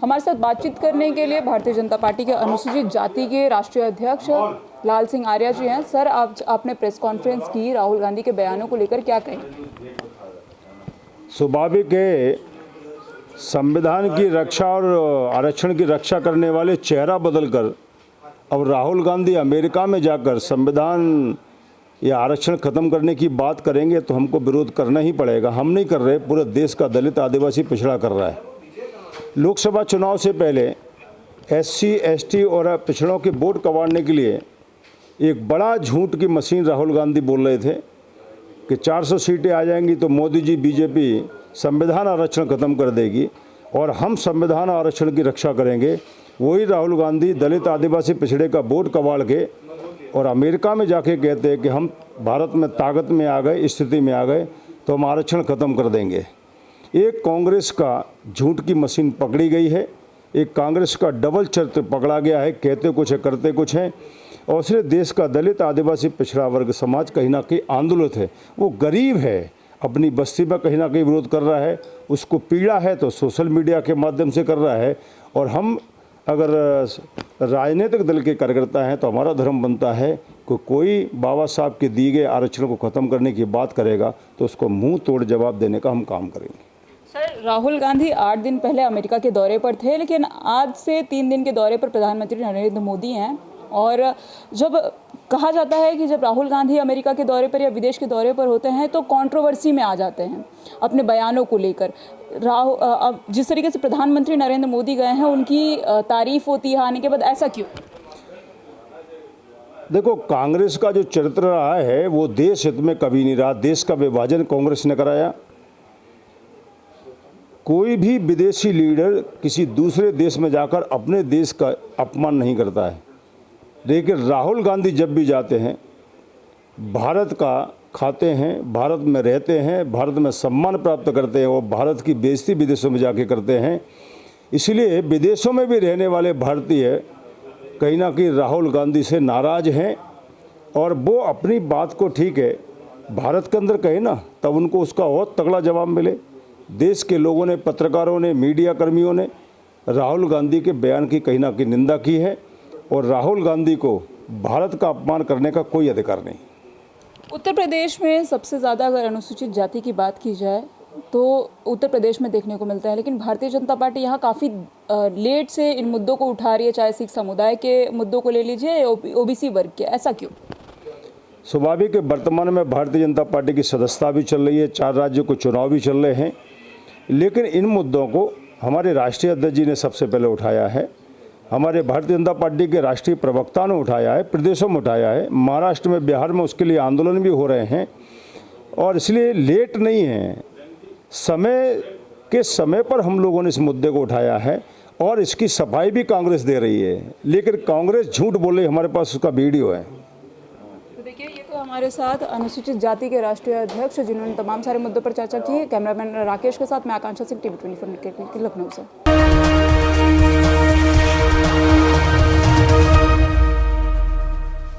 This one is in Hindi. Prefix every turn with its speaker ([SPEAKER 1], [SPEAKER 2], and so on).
[SPEAKER 1] हमारे साथ बातचीत करने के लिए भारतीय जनता पार्टी के अनुसूचित जाति के राष्ट्रीय अध्यक्ष लाल सिंह आर्या जी हैं। सर, आपने प्रेस कॉन्फ्रेंस की, राहुल गांधी के बयानों को लेकर क्या कहें?
[SPEAKER 2] स्वाभाविक है, संविधान की रक्षा और आरक्षण की रक्षा करने वाले चेहरा बदलकर अब राहुल गांधी अमेरिका में जाकर संविधान या आरक्षण खत्म करने की बात करेंगे तो हमको विरोध करना ही पड़ेगा। हम नहीं कर रहे, पूरे देश का दलित आदिवासी पिछड़ा कर रहा है। लोकसभा चुनाव से पहले SC ST और पिछड़ों के वोट कबाड़ने के लिए एक बड़ा झूठ की मशीन राहुल गांधी बोल रहे थे कि 400 सीटें आ जाएंगी तो मोदी जी BJP संविधान आरक्षण खत्म कर देगी और हम संविधान आरक्षण की रक्षा करेंगे। वही राहुल गांधी दलित आदिवासी पिछड़े का वोट कबाड़ के और अमेरिका में जाके कहते हैं कि हम भारत में ताकत में आ गए, स्थिति में आ गए तो हम आरक्षण ख़त्म कर देंगे। एक कांग्रेस का झूठ की मशीन पकड़ी गई है, एक कांग्रेस का डबल चरित्र पकड़ा गया है, कहते कुछ है करते कुछ हैं। और इसलिए देश का दलित आदिवासी पिछड़ा वर्ग समाज कहीं ना कहीं आंदोलित है। वो गरीब है, अपनी बस्ती में कहीं ना कहीं विरोध कर रहा है, उसको पीड़ा है तो सोशल मीडिया के माध्यम से कर रहा है। और हम अगर राजनीतिक दल के कार्यकर्ता हैं तो हमारा धर्म बनता है कि कोई बाबा साहब के दिए गए आरक्षण को ख़त्म करने की बात करेगा तो उसको मुंह तोड़ जवाब देने का हम काम करेंगे।
[SPEAKER 1] सर, राहुल गांधी 8 दिन पहले अमेरिका के दौरे पर थे, लेकिन आज से 3 दिन के दौरे पर प्रधानमंत्री नरेंद्र मोदी हैं। और जब कहा जाता है कि जब राहुल गांधी अमेरिका के दौरे पर या विदेश के दौरे पर होते हैं तो कंट्रोवर्सी में आ जाते हैं अपने बयानों को लेकर। अब जिस तरीके से प्रधानमंत्री नरेंद्र मोदी गए हैं, उनकी तारीफ होती है आने के बाद, ऐसा क्यों?
[SPEAKER 2] देखो, कांग्रेस का जो चरित्र रहा है वो देश हित में कभी नहीं रहा। देश का विभाजन कांग्रेस ने कराया। कोई भी विदेशी लीडर किसी दूसरे देश में जाकर अपने देश का अपमान नहीं करता है, लेकिन राहुल गांधी जब भी जाते हैं भारत का खाते हैं, भारत में रहते हैं, भारत में सम्मान प्राप्त करते हैं और भारत की बेइज्जती विदेशों में जाके करते हैं। इसलिए विदेशों में भी रहने वाले भारतीय कहीं ना कहीं राहुल गांधी से नाराज़ हैं और वो अपनी बात को ठीक है भारत के अंदर कहे ना तब उनको उसका और तगड़ा जवाब मिले। देश के लोगों ने, पत्रकारों ने, मीडिया कर्मियों ने राहुल गांधी के बयान की कहीं ना कहीं निंदा की है और राहुल गांधी को भारत का अपमान करने का कोई अधिकार नहीं।
[SPEAKER 1] उत्तर प्रदेश में सबसे ज़्यादा अगर अनुसूचित जाति की बात की जाए तो उत्तर प्रदेश में देखने को मिलता है, लेकिन भारतीय जनता पार्टी यहाँ काफ़ी लेट से इन मुद्दों को उठा रही है, चाहे सिख समुदाय के मुद्दों को ले लीजिए, OBC वर्ग के। ऐसा क्यों?
[SPEAKER 2] स्वाभाविक है, वर्तमान में भारतीय जनता पार्टी की सदस्यता भी चल रही है, 4 राज्यों को चुनाव भी चल रहे हैं, लेकिन इन मुद्दों को हमारे राष्ट्रीय अध्यक्ष जी ने सबसे पहले उठाया है। हमारे भारतीय जनता पार्टी के राष्ट्रीय प्रवक्ता ने उठाया है, प्रदेशों में उठाया है, महाराष्ट्र में, बिहार में उसके लिए आंदोलन भी हो रहे हैं। और इसलिए लेट नहीं है, समय पर हम लोगों ने इस मुद्दे को उठाया है और इसकी सफाई भी कांग्रेस दे रही है, लेकिन कांग्रेस झूठ बोल रही है। हमारे पास उसका वीडियो है।
[SPEAKER 1] तो देखिए, ये तो हमारे साथ अनुसूचित जाति के राष्ट्रीय अध्यक्ष जिन्होंने तमाम सारे मुद्दों पर चर्चा की। कैमरामैन राकेश के साथ मैं आकांक्षा सिंह, TV 24 लखनऊ से।